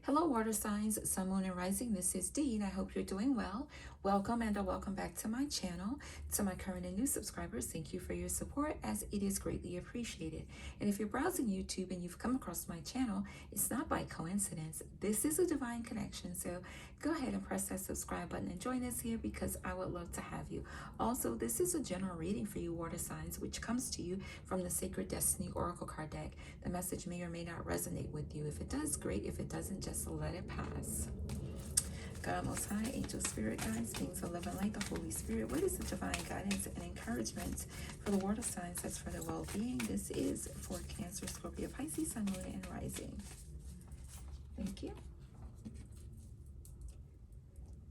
Hello, water signs, sun, moon, and rising. This is Dee, and I hope you're doing well. Welcome and welcome back to my channel. To my current and new subscribers, thank you for your support, as it is greatly appreciated. And if you're browsing YouTube and you've come across my channel, it's not by coincidence. This is a divine connection. So go ahead and press that subscribe button and join us here, because I would love to have you. Also, this is a general reading for you, water signs, which comes to you from the Sacred Destiny Oracle card deck. The message may or may not resonate with you. If it does, great. If it doesn't, just let it pass. God Most High, Angel Spirit Guides, Beings of Love and Light, the Holy Spirit, what is the divine guidance and encouragement for the water signs? That's for their well-being. This is for Cancer, Scorpio, Pisces, Sun, Moon, and Rising. Thank you.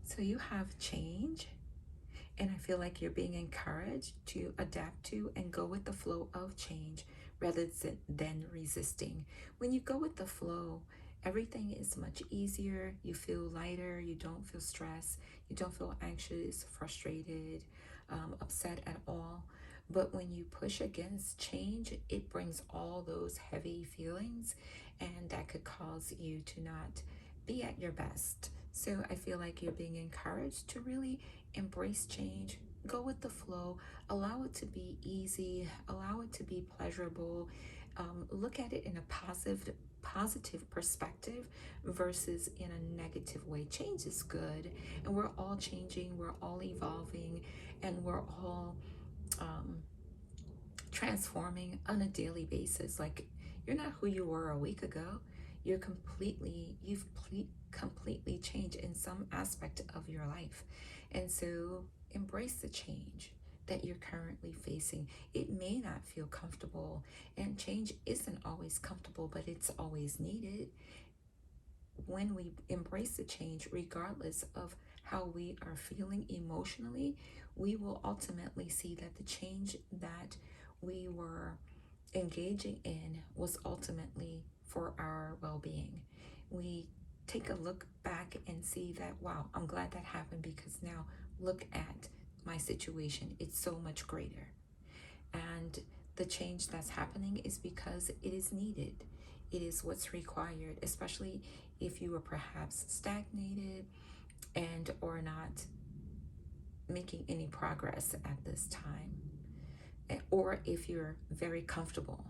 So you have change, and I feel like you're being encouraged to adapt to and go with the flow of change rather than resisting. When you go with the flow, everything is much easier. You feel lighter. You don't feel stressed. You don't feel anxious, frustrated, upset at all. But when you push against change, it brings all those heavy feelings, and that could cause you to not be at your best. So I feel like you're being encouraged to really embrace change, go with the flow, allow it to be easy, allow it to be pleasurable. Look at it in a positive perspective versus in a negative way. Change is good, and we're all changing, we're all evolving, and we're all transforming on a daily basis. Like, you're not who you were a week ago. You've completely changed in some aspect of your life. And so embrace the change that you're currently facing. It may not feel comfortable, and change isn't always comfortable, but it's always needed. When we embrace the change, regardless of how we are feeling emotionally, we will ultimately see that the change that we were engaging in was ultimately for our well-being. We take a look back and see that, wow, I'm glad that happened, because now look at my situation. It's so much greater. And the change that's happening is because it is needed. It is what's required, especially if you were perhaps stagnated and or not making any progress at this time. Or if you're very comfortable.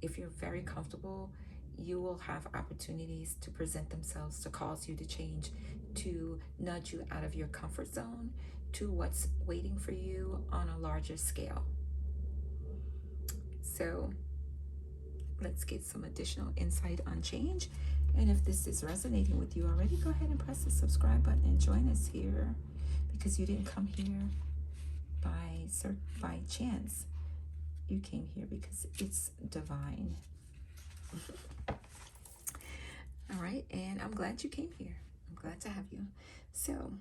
If you're very comfortable, you will have opportunities to present themselves to cause you to change, to nudge you out of your comfort zone to what's waiting for you on a larger scale. So let's get some additional insight on change. And if this is resonating with you already, go ahead and press the subscribe button and join us here, because you didn't come here by chance. You came here because it's divine. All right, and I'm glad you came here. I'm glad to have you. So,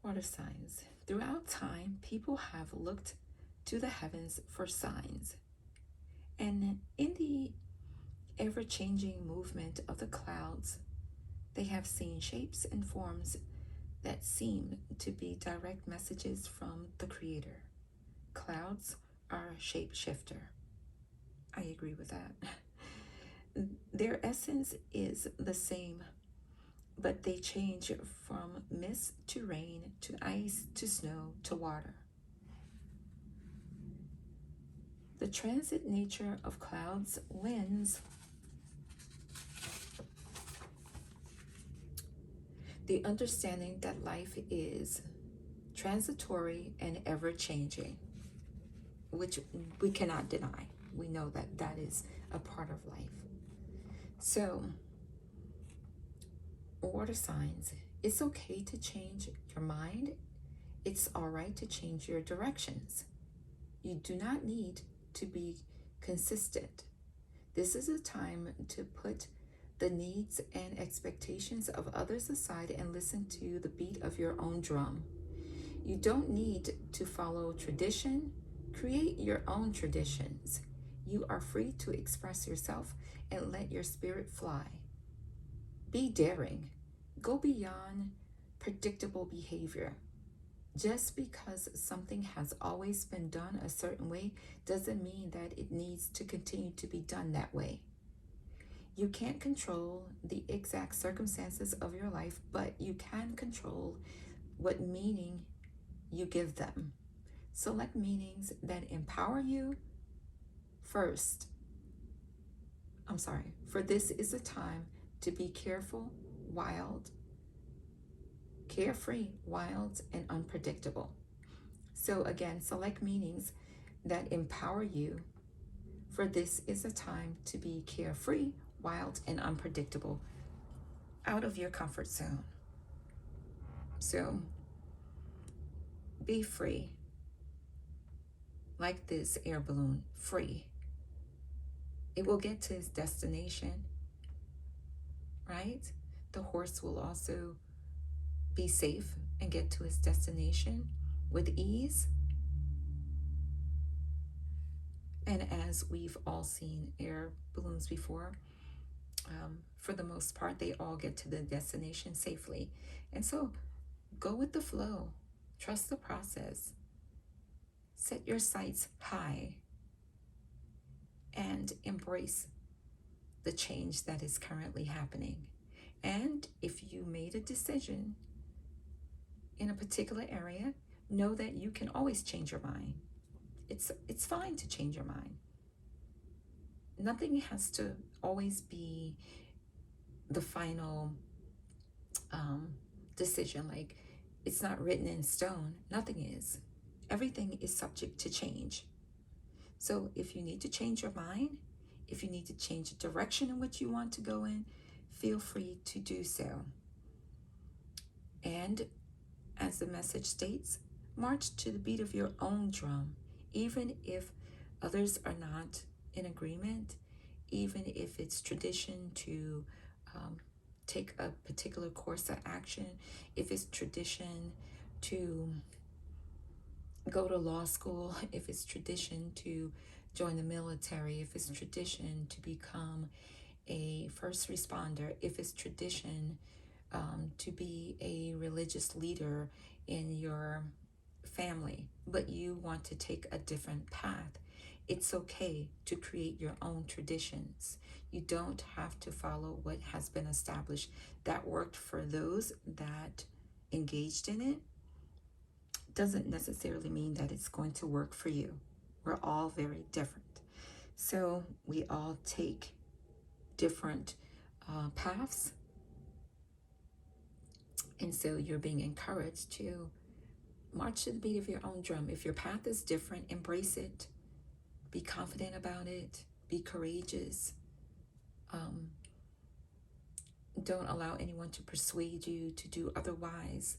water signs. Throughout time, people have looked to the heavens for signs. And in the ever-changing movement of the clouds, they have seen shapes and forms that seem to be direct messages from the Creator. Clouds are a shapeshifter. I agree with that. Their essence is the same, but they change from mist to rain, to ice, to snow, to water. The transit nature of clouds, winds, the understanding that life is transitory and ever-changing, which we cannot deny. We know that that is a part of life. So, water signs, it's okay to change your mind. It's all right to change your directions. You do not need to be consistent. This is a time to put the needs and expectations of others aside and listen to the beat of your own drum. You don't need to follow tradition. Create your own traditions. You are free to express yourself and let your spirit fly. Be daring. Go beyond predictable behavior. Just because something has always been done a certain way doesn't mean that it needs to continue to be done that way. You can't control the exact circumstances of your life, but you can control what meaning you give them. Select meanings that empower you first. For this is a time to be carefree, wild, and unpredictable. So again, select meanings that empower you. For this is a time to be carefree, wild, and unpredictable, out of your comfort zone. So be free, like this air balloon, free. It will get to its destination, right? The horse will also be safe and get to its destination with ease. And as we've all seen air balloons before, for the most part, they all get to the destination safely. And so go with the flow, trust the process, set your sights high, and embrace the change that is currently happening. And if you made a decision in a particular area, know that you can always change your mind. It's fine to change your mind. Nothing has to always be the final decision. Like, it's not written in stone. Nothing is. Everything is subject to change. So if you need to change your mind, if you need to change the direction in which you want to go in, feel free to do so. And as the message states, march to the beat of your own drum, even if others are not in agreement, even if it's tradition to take a particular course of action, if it's tradition to go to law school, if it's tradition to join the military, if it's tradition to become a first responder, if it's tradition to be a religious leader in your family, but you want to take a different path, it's okay to create your own traditions. You don't have to follow what has been established. That worked for those that engaged in it doesn't necessarily mean that it's going to work for you. We're all very different. So we all take different paths. And so you're being encouraged to march to the beat of your own drum. If your path is different, embrace it. Be confident about it. Be courageous. Don't allow anyone to persuade you to do otherwise.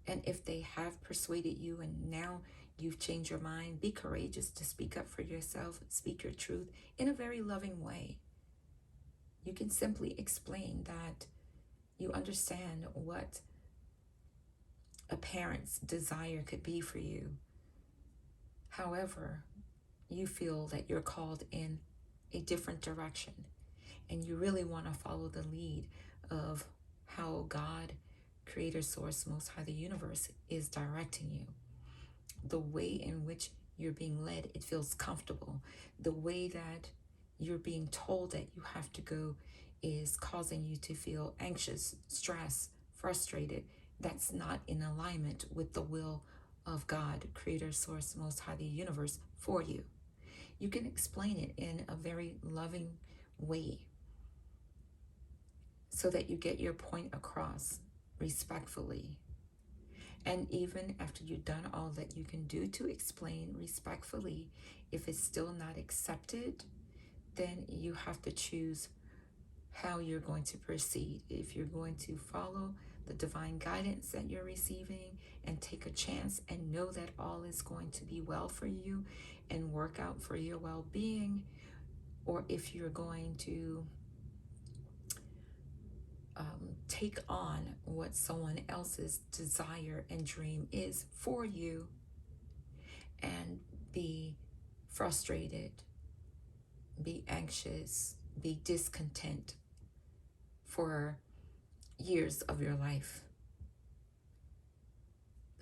And if they have persuaded you and now you've changed your mind, be courageous to speak up for yourself. Speak your truth in a very loving way. You can simply explain that you understand what a parent's desire could be for you. However, you feel that you're called in a different direction and you really want to follow the lead of how God, Creator, Source, Most High, the universe is directing you. The way in which you're being led, it feels comfortable. The way that you're being told that you have to go is causing you to feel anxious, stressed, frustrated. That's not in alignment with the will of God, Creator, Source, Most High, the universe for you. You can explain it in a very loving way so that you get your point across respectfully. And even after you've done all that you can do to explain respectfully, if it's still not accepted, then you have to choose how you're going to proceed. If you're going to follow the divine guidance that you're receiving and take a chance and know that all is going to be well for you and work out for your well-being, or if you're going to take on what someone else's desire and dream is for you and be frustrated, be anxious, be discontent for years of your life.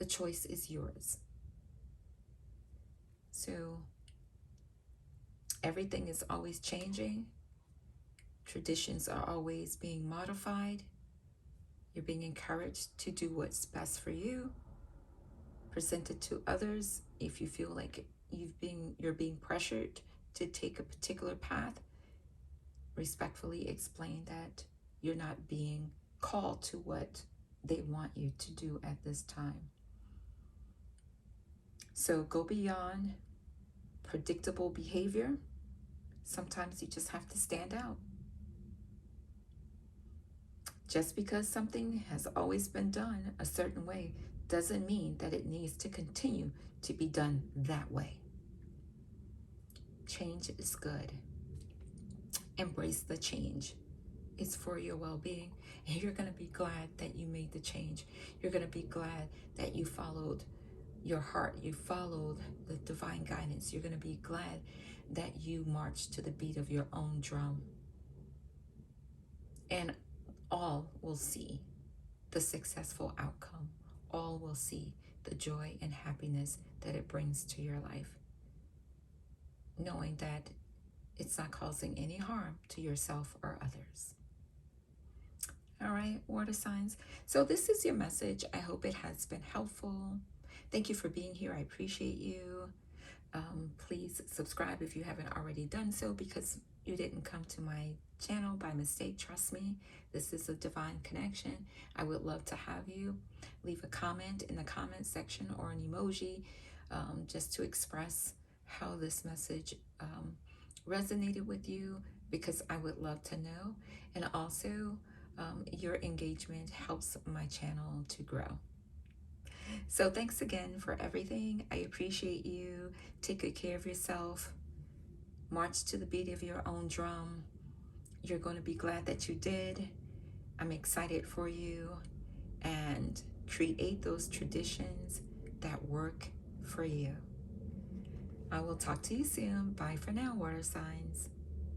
The choice is yours. So everything is always changing. Traditions are always being modified. You're being encouraged to do what's best for you. Present it to others. If you feel like you're being pressured to take a particular path, respectfully explain that you're not being called to what they want you to do at this time. So go beyond predictable behavior. Sometimes you just have to stand out. Just because something has always been done a certain way doesn't mean that it needs to continue to be done that way. Change is good. Embrace the change. It's for your well-being, and you're going to be glad that you made the change. You're going to be glad that you followed your heart. You followed the divine guidance. You're going to be glad that you marched to the beat of your own drum. And all will see the successful outcome. All will see the joy and happiness that it brings to your life, knowing that it's not causing any harm to yourself or others. All right, water signs. So this is your message. I hope it has been helpful. Thank you for being here. I appreciate you. Please subscribe if you haven't already done so, because you didn't come to my channel by mistake. Trust me, this is a divine connection. I would love to have you. Leave a comment in the comment section or an emoji, just to express how this message resonated with you, because I would love to know. And also, your engagement helps my channel to grow. So thanks again for everything. I appreciate you. Take good care of yourself. March to the beat of your own drum. You're going to be glad that you did. I'm excited for you. And create those traditions that work for you. I will talk to you soon. Bye for now, water signs.